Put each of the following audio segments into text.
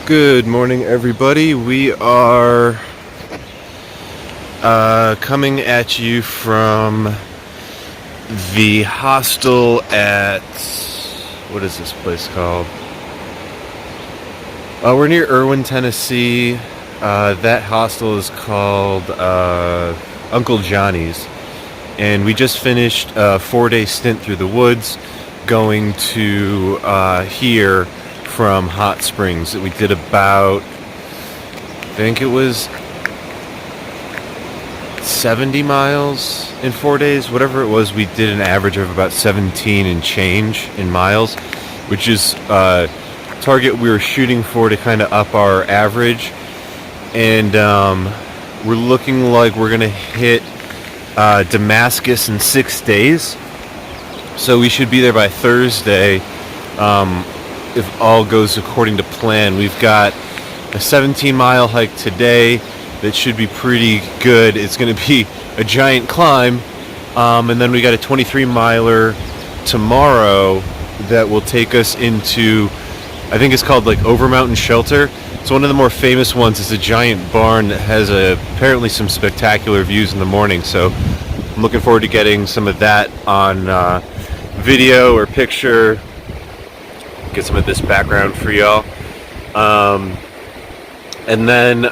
Good morning, everybody. We are coming at you from the hostel at, what is this place called? We're near Erwin, Tennessee. That hostel is called Uncle Johnny's. And we just finished a 4-day stint through the woods going to here from Hot Springs. We did about, I think it was 70 miles in 4 days, whatever it was. We did an average of about 17 and change in miles, which is target we were shooting for to kind of up our average. And we're looking like we're gonna hit Damascus in 6 days, so we should be there by Thursday if all goes according to plan. We've got a 17-mile hike today that should be pretty good. It's going to be a giant climb, and then we got a 23-miler tomorrow that will take us into, I think it's called like Overmountain Shelter. It's one of the more famous ones. It's a giant barn that has apparently some spectacular views in the morning, so I'm looking forward to getting some of that on video or picture, get some of this background for y'all. And then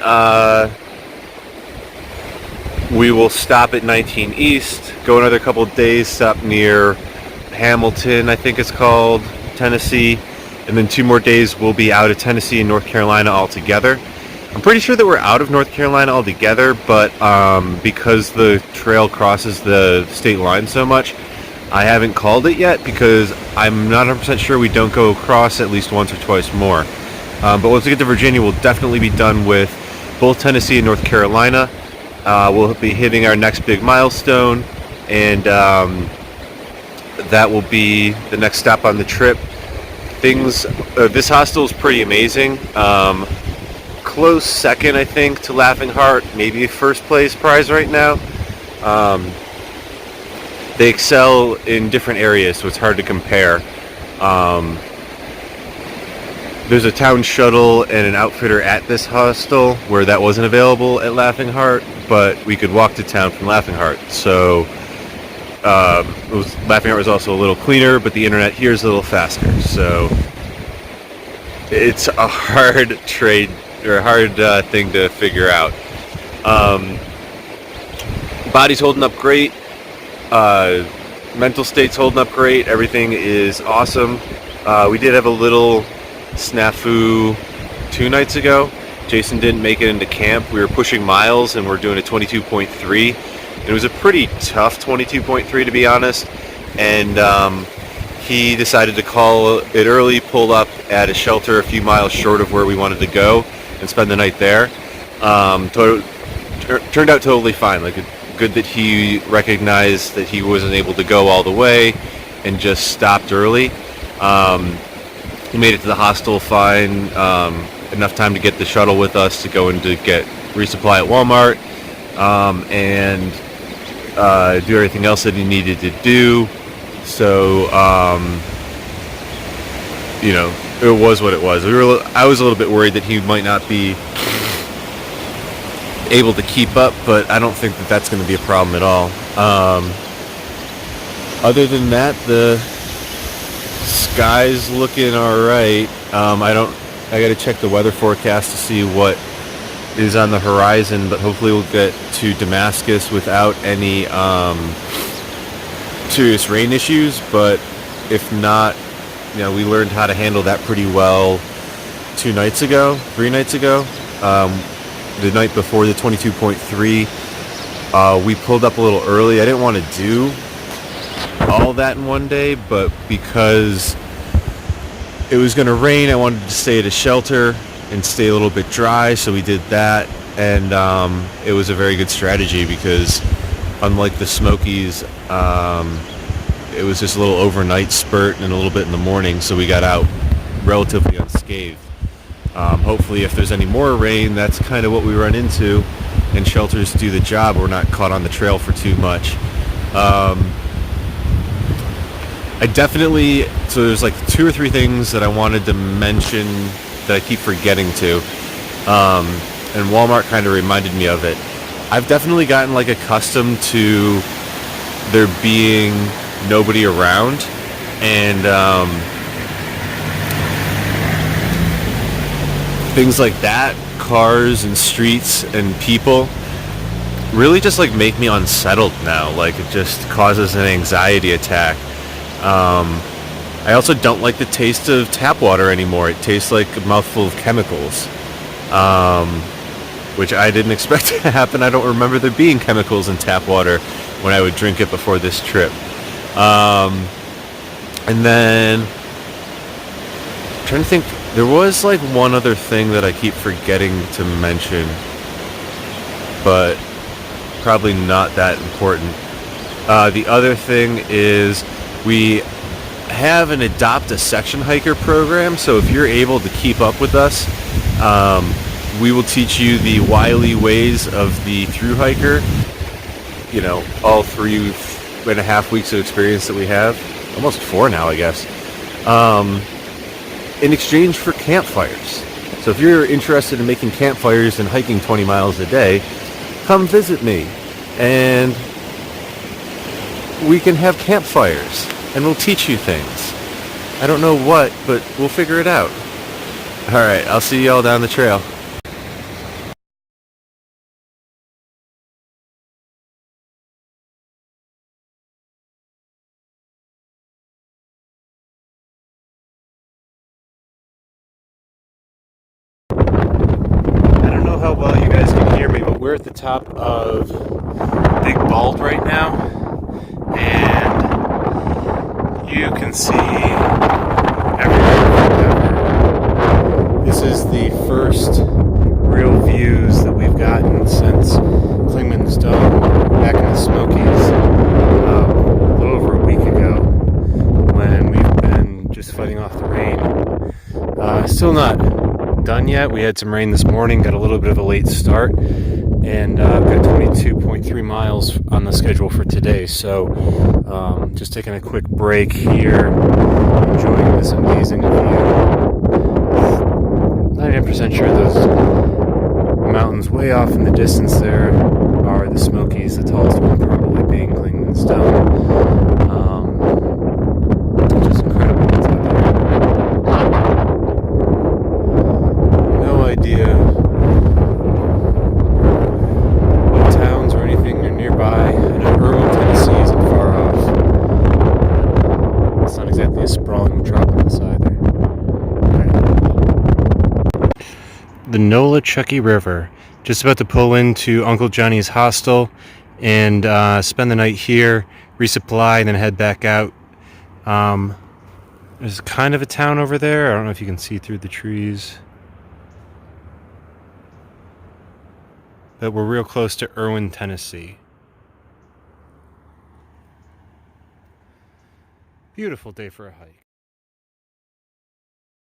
we will stop at 19 East, go another couple of days, stop near Hamilton, I think it's called, Tennessee, and then 2 more days we'll be out of Tennessee and North Carolina altogether. I'm pretty sure that we're out of North Carolina altogether, but because the trail crosses the state line so much, I haven't called it yet because I'm not 100% sure we don't go across at least once or twice more. But once we get to Virginia, we'll definitely be done with both Tennessee and North Carolina. We'll be hitting our next big milestone, and that will be the next stop on the trip. This hostel is pretty amazing. Close second, I think, to Laughing Heart, maybe first place prize right now. They excel in different areas, so it's hard to compare. There's a town shuttle and an outfitter at this hostel where that wasn't available at Laughing Heart, but we could walk to town from Laughing Heart. So Laughing Heart was also a little cleaner, but the internet here is a little faster. So it's a hard trade, or a hard thing to figure out. Body's holding up great. Mental state's holding up great. Everything is awesome. We did have a little snafu 2 nights ago. Jason didn't make it into camp. We were pushing miles and we're doing a 22.3. It was a pretty tough 22.3, to be honest. And he decided to call it early, pull up at a shelter a few miles short of where we wanted to go and spend the night there. Turned out totally fine. Good that he recognized that he wasn't able to go all the way and just stopped early. He made it to the hostel fine, enough time to get the shuttle with us to go and to get resupply at Walmart, and do everything else that he needed to do. So, it was what it was. I was a little bit worried that he might not be able to keep up, but I don't think that that's going to be a problem at all. Other than that, the sky's looking all right. I got to check the weather forecast to see what is on the horizon, but hopefully we'll get to Damascus without any serious rain issues. But if not, we learned how to handle that pretty well 3 nights ago. The night before the 22.3, we pulled up a little early. I didn't want to do all that in one day, but because it was going to rain, I wanted to stay at a shelter and stay a little bit dry, so we did that. And it was a very good strategy because unlike the Smokies, it was just a little overnight spurt and a little bit in the morning, so we got out relatively unscathed. Hopefully if there's any more rain, that's kind of what we run into, and shelters do the job. We're not caught on the trail for too much. So there's like 2 or 3 things that I wanted to mention that I keep forgetting to. And Walmart kind of reminded me of it. I've definitely gotten like accustomed to there being nobody around, and things like that, cars and streets and people, really just like make me unsettled now. Like it just causes an anxiety attack. I also don't like the taste of tap water anymore. It tastes like a mouthful of chemicals, which I didn't expect to happen. I don't remember there being chemicals in tap water when I would drink it before this trip. And then I'm trying to think, there was like one other thing that I keep forgetting to mention, but probably not that important. The other thing is we have an Adopt a Section Hiker program, so if you're able to keep up with us, we will teach you the wily ways of the thru hiker. You know, all 3.5 weeks of experience that we have, almost 4 now, I guess, in exchange for campfires. So if you're interested in making campfires and hiking 20 miles a day, come visit me, and we can have campfires, and we'll teach you things. I don't know what, but we'll figure it out. All right, I'll see y'all down the trail. I don't know how well you guys can hear me, but we're at the top of Big Bald right now, and you can see everywhere. This is the first real views that we've gotten since Clingman's Dome back in the Smokies a little over a week ago, when we've been just fighting off the rain. Still not done yet. We had some rain this morning, got a little bit of a late start, and got 22.3 miles on the schedule for today. So just taking a quick break here, enjoying this amazing view. 99% sure those mountains way off in the distance there are the Smokies, the tallest one probably being Clingman's Dome. Which is incredible. What's out there? No idea what towns or anything are nearby. I know Erwin, Tennessee isn't far off. It's not exactly a sprawling metropolis either. The Nola Chucky River. Just about to pull into Uncle Johnny's Hostel and spend the night here, resupply, and then head back out. There's kind of a town over there. I don't know if you can see through the trees, but we're real close to Erwin, Tennessee. Beautiful day for a hike.